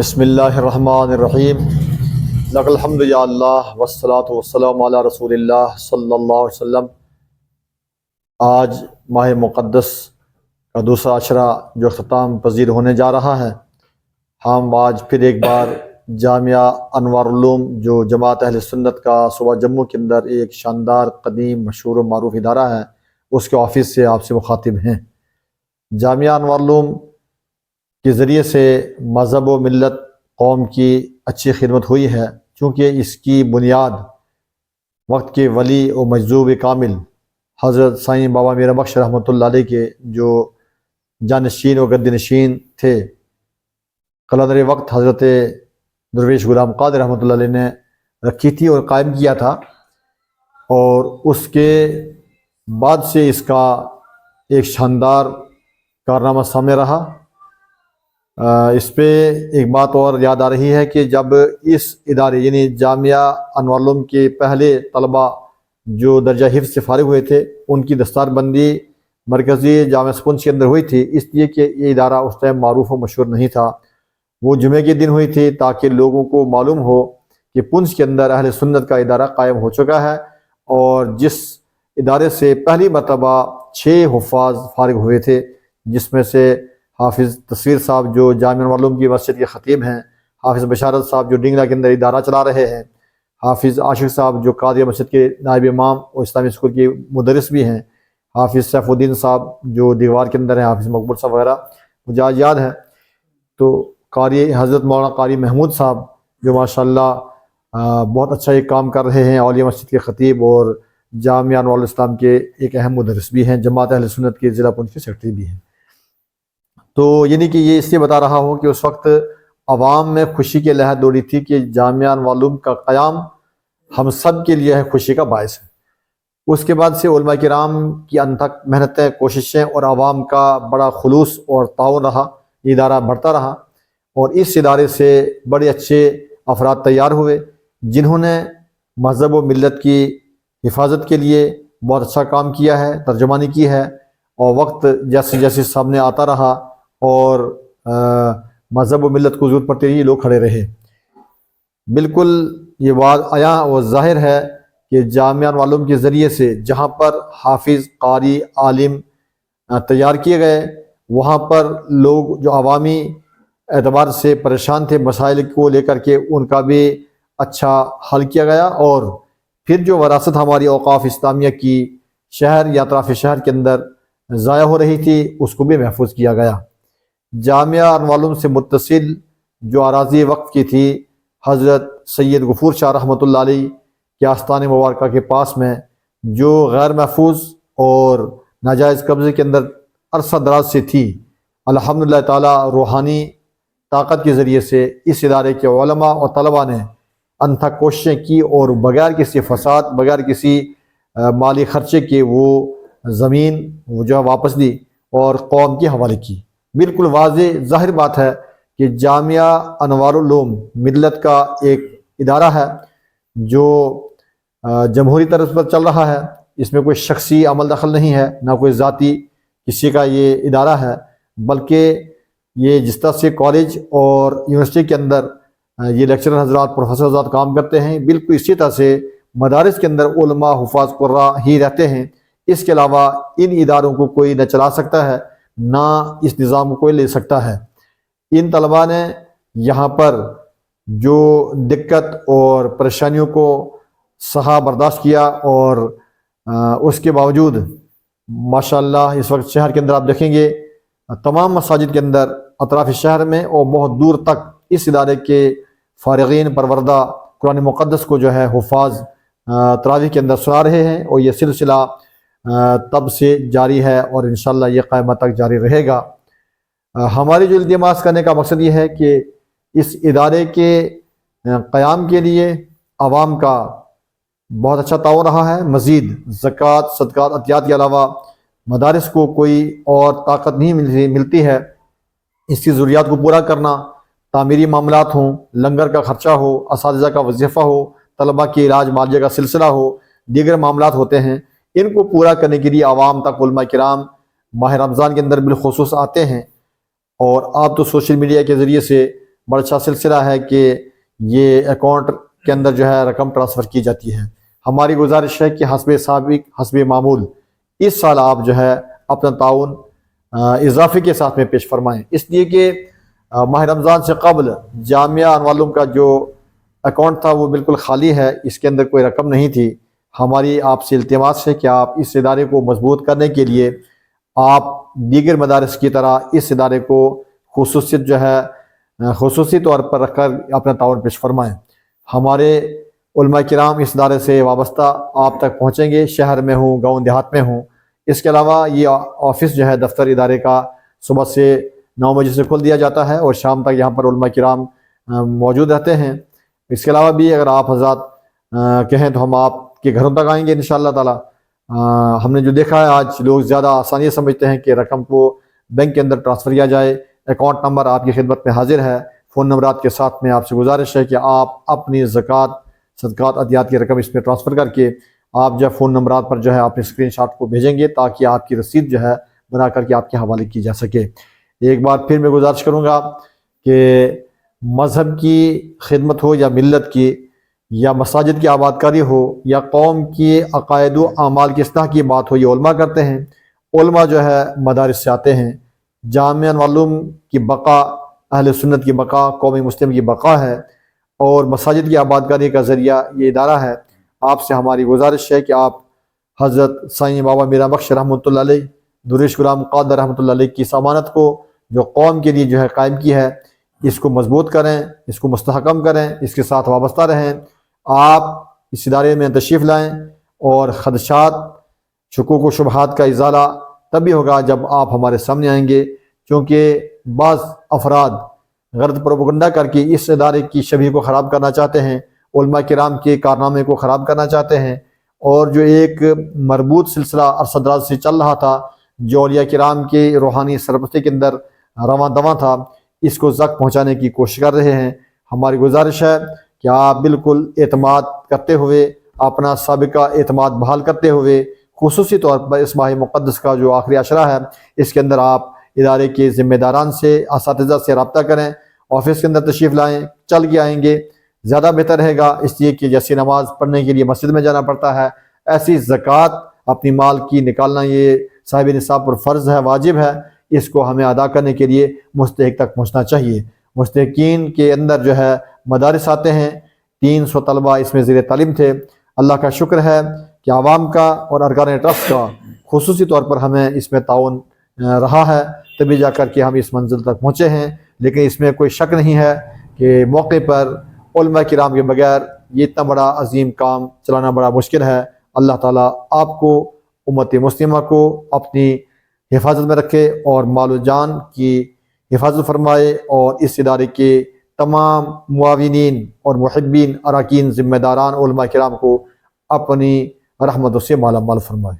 بسم اللہ الرحمن الرحیم لک الحمد یا اللہ والصلاۃ والسلام علی رسول اللہ صلی اللہ علیہ وسلم۔ آج ماہ مقدس کا دوسرا عشرہ جو اختتام پذیر ہونے جا رہا ہے، ہم آج پھر ایک بار جامعہ انوار العلوم جو جماعت اہل سنت کا صوبہ جموں کے اندر ایک شاندار قدیم مشہور و معروف ادارہ ہے، اس کے آفس سے آپ سے مخاطب ہیں۔ جامعہ انوار العلوم کے ذریعے سے مذہب و ملت قوم کی اچھی خدمت ہوئی ہے، چونکہ اس کی بنیاد وقت کے ولی و مجذوب کامل حضرت سائیں بابا میرا بخش رحمۃ اللہ علیہ کے جو جانشین و گد نشین تھے، قلندر وقت حضرت درویش غلام قادر رحمۃ اللہ علیہ نے رکھی تھی اور قائم کیا تھا، اور اس کے بعد سے اس کا ایک شاندار کارنامہ سامنے رہا۔ اس پہ ایک بات اور یاد آ رہی ہے کہ جب اس ادارے یعنی جامعہ انوار العلوم کے پہلے طلباء جو درجہ حفظ سے فارغ ہوئے تھے، ان کی دستار بندی مرکزی جامعہ سپنج کے اندر ہوئی تھی، اس لیے کہ یہ ادارہ اس ٹائم معروف و مشہور نہیں تھا۔ وہ جمعے کے دن ہوئی تھی تاکہ لوگوں کو معلوم ہو کہ پنج کے اندر اہل سنت کا ادارہ قائم ہو چکا ہے، اور جس ادارے سے پہلی مرتبہ 6 حفاظ فارغ ہوئے تھے، جس میں سے حافظ تصویر صاحب جو جامعہ انوار العلوم کی مسجد کے خطیب ہیں، حافظ بشارت صاحب جو ڈنگلا کے اندر ادارہ چلا رہے ہیں، حافظ عاشق صاحب جو قادریہ مسجد کے نائب امام اور اسلامی اسکول کے مدرس بھی ہیں، حافظ سیف الدین صاحب جو دیوار کے اندر ہیں، حافظ مقبول صاحب وغیرہ مجھے آج یاد ہے، تو قاری حضرت مولانا قاری محمود صاحب جو ماشاءاللہ بہت اچھا ایک کام کر رہے ہیں، اولیاء مسجد کے خطیب اور جامعہ انوار الاسلام کے ایک اہم مدرس بھی ہیں، جماعت اہل سنت کے ضلع پنج کے سیکرٹری بھی ہیں۔ تو یعنی کہ یہ اس لیے بتا رہا ہوں کہ اس وقت عوام میں خوشی کی لہر دوڑی تھی کہ جامعہ انوار العلوم کا قیام ہم سب کے لیے ہے خوشی کا باعث ہے۔ اس کے بعد سے علماء کرام کی انتھک محنتیں، کوششیں اور عوام کا بڑا خلوص اور تعاون رہا، یہ ادارہ بڑھتا رہا، اور اس ادارے سے بڑے اچھے افراد تیار ہوئے جنہوں نے مذہب و ملت کی حفاظت کے لیے بہت اچھا کام کیا ہے، ترجمانی کی ہے، اور وقت جیسے جیسے سامنے آتا رہا اور مذہب و ملت کو ضرورت پڑتی رہی، لوگ کھڑے رہے۔ بالکل یہ بات عیاں و ظاہر ہے کہ جامعہ انوار العلوم کے ذریعے سے جہاں پر حافظ، قاری، عالم تیار کیے گئے، وہاں پر لوگ جو عوامی اعتبار سے پریشان تھے مسائل کو لے کر کے، ان کا بھی اچھا حل کیا گیا، اور پھر جو وراثت ہماری اوقاف اسلامیہ کی شہر یا اطراف شہر کے اندر ضائع ہو رہی تھی، اس کو بھی محفوظ کیا گیا۔ جامعہ انوار العلوم سے متصل جو اراضی وقف کی تھی حضرت سید غفور شاہ رحمۃ اللہ علیہ کے آستان مبارکہ کے پاس میں، جو غیر محفوظ اور ناجائز قبضے کے اندر عرصہ دراز سے تھی، الحمدللہ تعالی روحانی طاقت کے ذریعے سے اس ادارے کے علماء اور طلباء نے انتھک کوششیں کی، اور بغیر کسی فساد، بغیر کسی مالی خرچے کے وہ زمین وہ جو واپس دی اور قوم کے حوالے کی۔ بالکل واضح ظاہر بات ہے کہ جامعہ انوار العلوم ملت کا ایک ادارہ ہے جو جمہوری طرز پر چل رہا ہے، اس میں کوئی شخصی عمل دخل نہیں ہے، نہ کوئی ذاتی کسی کا یہ ادارہ ہے، بلکہ یہ جس طرح سے کالج اور یونیورسٹی کے اندر یہ لیکچرر حضرات، پروفیسر حضرات کام کرتے ہیں، بالکل اسی طرح سے مدارس کے اندر علماء، حفاظ، قراء ہی رہتے ہیں۔ اس کے علاوہ ان اداروں کو کوئی نہ چلا سکتا ہے، نہ اس نظام کو کوئی لے سکتا ہے۔ ان طلباء نے یہاں پر جو دقت اور پریشانیوں کو سہا، برداشت کیا، اور اس کے باوجود ماشاءاللہ اس وقت شہر کے اندر آپ دیکھیں گے تمام مساجد کے اندر اطراف شہر میں اور بہت دور تک اس ادارے کے فارغین پروردہ قرآن مقدس کو جو ہے حفاظ تراویح کے اندر سنا رہے ہیں، اور یہ سلسلہ تب سے جاری ہے اور انشاءاللہ یہ قیامت تک جاری رہے گا۔ ہماری جو التماس کرنے کا مقصد یہ ہے کہ اس ادارے کے قیام کے لیے عوام کا بہت اچھا تعاون رہا ہے۔ مزید زکوٰۃ، صدقات، عطیات کے علاوہ مدارس کو کوئی اور طاقت نہیں ملتی ہے، اس کی ضروریات کو پورا کرنا، تعمیری معاملات ہوں، لنگر کا خرچہ ہو، اساتذہ کا وظیفہ ہو، طلباء کے علاج معالجے کا سلسلہ ہو، دیگر معاملات ہوتے ہیں، ان کو پورا کرنے کے لیے عوام تک علماء کرام ماہ رمضان کے اندر بالخصوص آتے ہیں، اور آپ تو سوشل میڈیا کے ذریعے سے بڑا اچھا سلسلہ ہے کہ یہ اکاؤنٹ کے اندر جو ہے رقم ٹرانسفر کی جاتی ہے۔ ہماری گزارش ہے کہ حسب سابق حسب معمول اس سال آپ جو ہے اپنا تعاون اضافے کے ساتھ میں پیش فرمائیں، اس لیے کہ ماہ رمضان سے قبل جامعہ انوار کا جو اکاؤنٹ تھا وہ بالکل خالی ہے، اس کے اندر کوئی رقم نہیں تھی۔ ہماری آپ سے التماس ہے کہ آپ اس ادارے کو مضبوط کرنے کے لیے آپ دیگر مدارس کی طرح اس ادارے کو خصوصی طور پر رکھ کر اپنا تعاون پیش فرمائیں۔ ہمارے علماء کرام اس ادارے سے وابستہ آپ تک پہنچیں گے، شہر میں ہوں، گاؤں دیہات میں ہوں۔ اس کے علاوہ یہ آفس جو ہے دفتر ادارے کا صبح سے 9 بجے سے کھول دیا جاتا ہے اور شام تک یہاں پر علماء کرام موجود رہتے ہیں۔ اس کے علاوہ بھی اگر آپ حضرات کہیں تو ہم آپ کے گھروں تک آئیں گے انشاءاللہ تعالی۔ ہم نے جو دیکھا ہے آج لوگ زیادہ آسانی سمجھتے ہیں کہ رقم کو بینک کے اندر ٹرانسفر کیا جائے۔ اکاؤنٹ نمبر آپ کی خدمت میں حاضر ہے، فون نمبرات کے ساتھ میں آپ سے گزارش ہے کہ آپ اپنی زکوٰۃ، صدقات، عطیات کی رقم اس میں ٹرانسفر کر کے آپ جو فون نمبرات پر جو ہے آپ اسکرین شاٹ کو بھیجیں گے تاکہ آپ کی رسید جو ہے بنا کر کے آپ کے حوالے کی جا سکے۔ ایک بار پھر میں گزارش کروں گا کہ مذہب کی خدمت ہو یا ملت کی، یا مساجد کی آباد کاری ہو، یا قوم کی عقائد و اعمال کی اصلاح کی بات ہو، یہ علماء کرتے ہیں۔ علماء جو ہے مدارس سے آتے ہیں۔ جامعہ معلوم کی بقا، اہل سنت کی بقا، قوم مسلم کی بقا ہے، اور مساجد کی آباد کاری کا ذریعہ یہ ادارہ ہے۔ آپ سے ہماری گزارش ہے کہ آپ حضرت سائیں بابا میرا بخش رحمۃ اللہ علیہ، درویش غلام قادر رحمۃ اللہ علیہ کی ضمانت کو جو قوم کے لیے جو ہے قائم کی ہے، اس کو مضبوط کریں، اس کو مستحکم کریں، اس کے ساتھ وابستہ رہیں۔ آپ اس ادارے میں تشریف لائیں، اور خدشات، شکوک و شبہات کا ازالہ تبھی ہوگا جب آپ ہمارے سامنے آئیں گے، کیونکہ بعض افراد غلط پروپیگنڈا کر کے اس ادارے کی شبیہ کو خراب کرنا چاہتے ہیں، علماء کرام کے کارنامے کو خراب کرنا چاہتے ہیں، اور جو ایک مربوط سلسلہ عرصہ دراز سے چل رہا تھا، جو اولیاء کرام کے روحانی سرپرستی کے اندر رواں دواں تھا، اس کو زخم پہنچانے کی کوشش کر رہے ہیں۔ ہماری گزارش ہے کہ آپ بالکل اعتماد کرتے ہوئے، اپنا سابقہ اعتماد بحال کرتے ہوئے، خصوصی طور پر اس ماہ مقدس کا جو آخری عشرہ ہے، اس کے اندر آپ ادارے کے ذمہ داران سے، اساتذہ سے رابطہ کریں، آفس کے اندر تشریف لائیں، چل کے آئیں گے زیادہ بہتر رہے گا، اس لیے کہ جیسی نماز پڑھنے کے لیے مسجد میں جانا پڑتا ہے، ایسی زکوٰۃ اپنی مال کی نکالنا یہ صاحب نصاب پر فرض ہے، واجب ہے۔ اس کو ہمیں ادا کرنے کے لیے مستحق تک پہنچنا چاہیے۔ مستحقین کے اندر جو ہے مدارس آتے ہیں، 300 طلبہ اس میں زیر تعلیم تھے۔ اللہ کا شکر ہے کہ عوام کا اور ارکان ٹرسٹ کا خصوصی طور پر ہمیں اس میں تعاون رہا ہے، تبھی جا کر کے ہم اس منزل تک پہنچے ہیں۔ لیکن اس میں کوئی شک نہیں ہے کہ موقع پر علماء کرام کے بغیر یہ اتنا بڑا عظیم کام چلانا بڑا مشکل ہے۔ اللہ تعالیٰ آپ کو، امت مسلمہ کو اپنی حفاظت میں رکھے اور مال و جان کی حفاظت فرمائے، اور اس ادارے کے تمام معاونین اور محبین، اراکین، ذمہ داران، علماء کرام کو اپنی رحمتوں سے مالا مال فرمائے۔